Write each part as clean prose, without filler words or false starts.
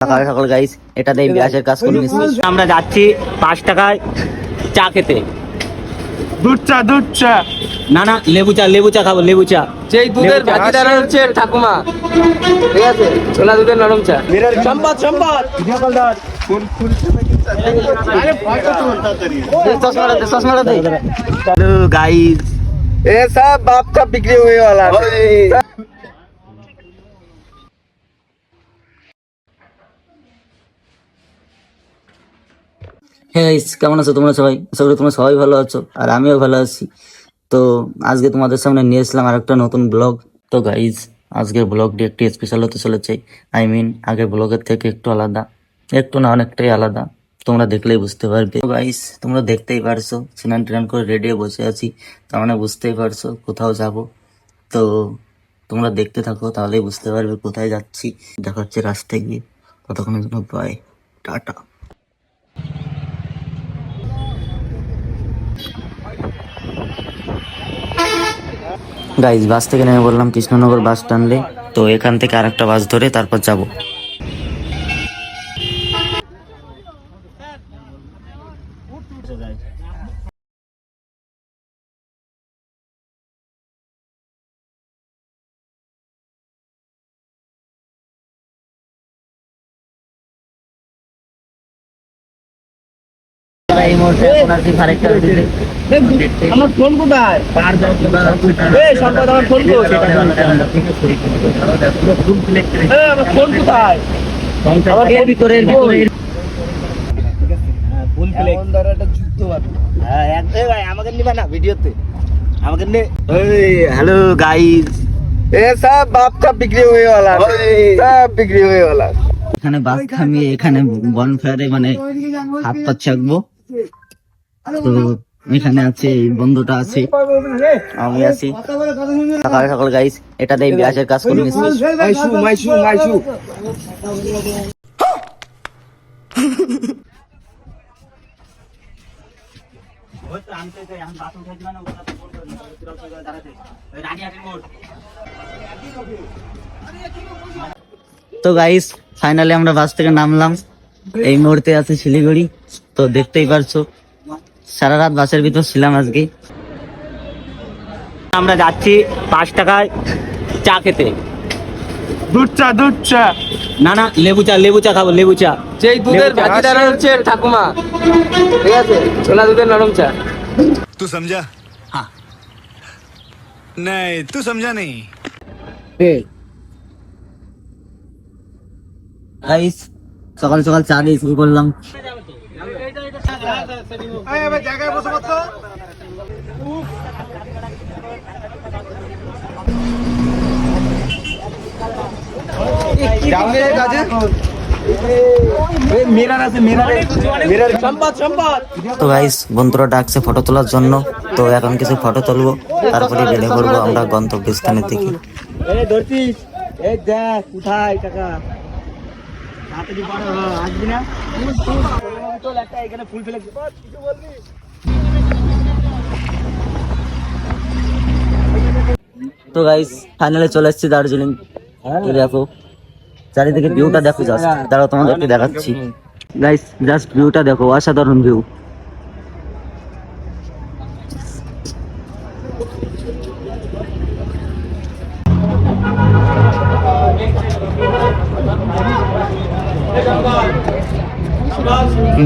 সকাল সকাল গাইস এটা দিয়ে বিয়াসের কাজ করে নিচ্ছি। আমরা যাচ্ছি 5 টাকায় চা খেতে। দুধ চা না না লেবু চা খাবো, লেবু চা। সেই দুধের ভাগিদার হচ্ছে ঠাকুমা, ঠিক আছে? ছোলা দুধের নরম চা। সম্পদ হ্যালো গাইস, ये सब बाप का बिक्री हुए वाला হ্যাঁ গাইস, কেমন আছো তোমরা সবাই? আশা করি তোমরা সবাই ভালো আছো আর আমিও ভালো আছি। তো আজকে তোমাদের সামনে নিয়ে এসলাম আর একটা নতুন ব্লগ। তো গাইস, আজকের ব্লগটি একটি স্পেশাল হতে চলেছে। আগের ব্লগের থেকে একটু আলাদা, একটু না অনেকটাই আলাদা। তোমরা দেখলেই বুঝতে পারবে। তো গাইস, তোমরা দেখতেই পারছো স্নান টান করে রেডি হয়ে বসে আছি, তার মানে বুঝতেই পারছো কোথাও যাব। তো তোমরা দেখতে থাকো, তাহলেই বুঝতে পারবে কোথায় যাচ্ছি। দেখা হচ্ছে রাস্তায় গিয়ে। ততক্ষণের জন্য বাই, টাটা। গাইজ, বাস থেকে নেমে বললাম কৃষ্ণনগর বাস স্ট্যান্ডে। তো এখান থেকে আরেকটা বাস ধরে তারপর যাব। এই মুহূর্তে এখন আর কি আরেকটা আমার ফোন কোথায়? সম্পদ আমার ফোন কোথায়? আমার ফোন কোথায়? এর ভিতরের আমাকে নিবা না ভিডিওতে, আমাকে হ্যালো গাইজ, ये सब बाप का बिक्री हुए वाला, सब बिक्री हुए वाला। এখানে বাস থামিয়ে এখানে বনফায়ারে মানে হাত পা ছাকবো। তো এখানে আছে এই বন্ধুটা আছে, আমি আছি। সকাল সকাল গাইস এটা দিয়ে বিয়াসের কাজ করে নিচ্ছি। মাইশু তো গাইস, ফাইনালি আমরা বাস থেকে নামলাম। এই মুহূর্তে আছে শিলিগুড়ি। তো দেখতেই পারছো সারা রাত বাসের ভিতর ছিলাম আজকে। আমরা যাচ্ছি 5 টাকায় চা খেতে। দুধ চা না না লেবু চা খাবো, লেবু চা। সেই দুধের ভাগিদার হচ্ছে ঠাকুমা, ঠিক আছে? ছোলা দুধের নরম চা। तू समझा? हाँ। नहीं, तू समझा नहीं। গাইস, সকাল সকাল চা দিয়ে শুরু করলাম। তো গাইস, বন্ধুরা ডাকছে ফটো তোলার জন্য। তো এখন কিছু ফটো তুলবো, তারপরে বেরিয়ে পড়বো আমরা গন্তব্যস্থানের দিকে। তো গাইস, ফাইনালি চলে এসেছি দার্জিলিং। দেখো চারিদিকে ভিউটা দেখো, জাস্ট দাঁড়াও তোমাদেরকে দেখাচ্ছি। গাইস, জাস্ট ভিউটা দেখো, অসাধারণ ভিউ।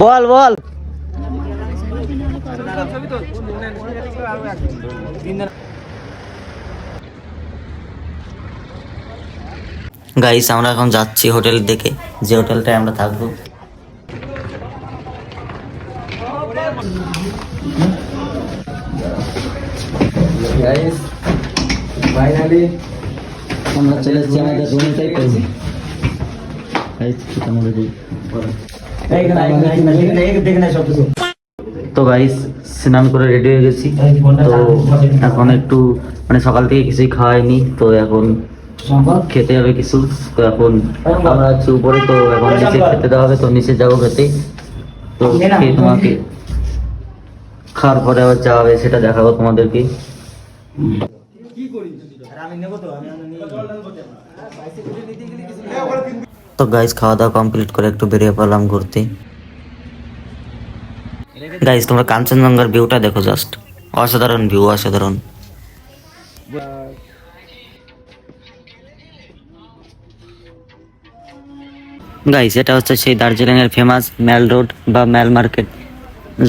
বল বল। গাইস, আমরা এখন যাচ্ছি হোটেল দেখে, যে হোটেলটায় আমরা থাকবো। গাইস, ফাইনালি আমরা চলে এসেছি আমাদের রুমটাই করবো। তো গাইস, স্নান করে রেডি হয়ে গেছি। তো এখন একটু মানে সকাল থেকে কিছুই খাওয়াইনি, তো এখন খেতে হবে কিছু। তো এখন আমরা আছি উপরে, তো এখন নিচে খেতে দেওয়া হবে। তো নিচে যাবো খেতে। তো খেয়ে তোমাকে খাওয়ার পরে আবার যাওয়া হবে, সেটা দেখাবো তোমাদেরকে। তো গাইজ খাওয়া দাওয়া কমপ্লিট করে একটু বেরিয়ে পড়লাম ঘুরতে। গাইজ তোমরা কাঞ্চনজঙ্ঘার ভিউটা দেখো, জাস্ট অসাধারণ ভিউ, অসাধারণ। গাইজ এটা হচ্ছে সেই দার্জিলিং এর ফেমাস ম্যাল রোড বা ম্যাল মার্কেট,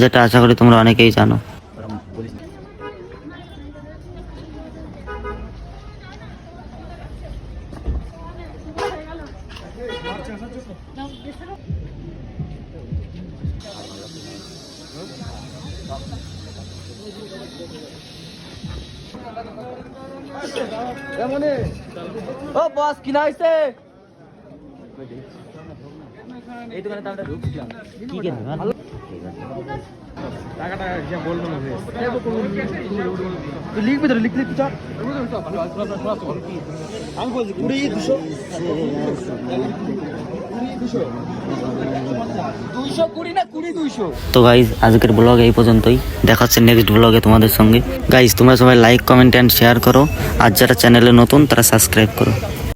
যেটা আশা করি তোমরা অনেকেই জানো। ও বস কিনা হইছে এই দোকানে তো আমরা ঢুকছিলাম, কি কিনবে? লিখবি তো লিখলি চল আমি বলছি 20 220 না 20 তো গাইজ আজকের ব্লগ এই পর্যন্তই, দেখা হচ্ছে নেক্সট ব্লগে তোমাদের সঙ্গে। গাইজ তোমরা সবাই লাইক, কমেন্ট অ্যান্ড শেয়ার করো, আর যারা চ্যানেলে নতুন তারা সাবস্ক্রাইব করো।